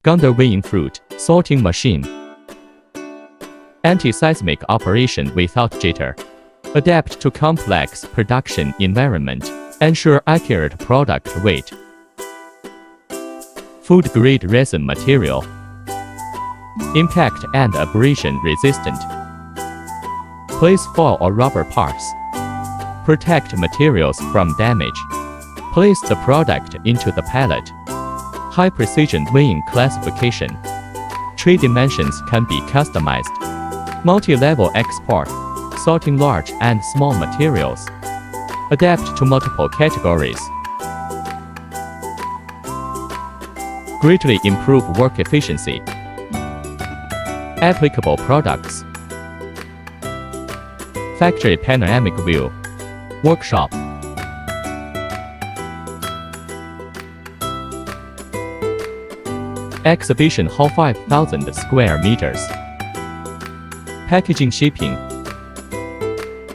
Gunner weighing fruit, sorting machine. Anti-seismic operation without jitter. Adapt to complex production environment. Ensure accurate product weight. Food-grade resin material. Impact and abrasion resistant. Place foil or rubber parts. Protect materials from damage. Place the product into the pallet. High precision weighing classification. Tray dimensions can be customized. Multi-level export. Sorting large and small materials. Adapt to multiple categories. Greatly improve work efficiency. Applicable products. Factory panoramic view. Workshop. Exhibition hall 5,000 square meters. Packaging shipping.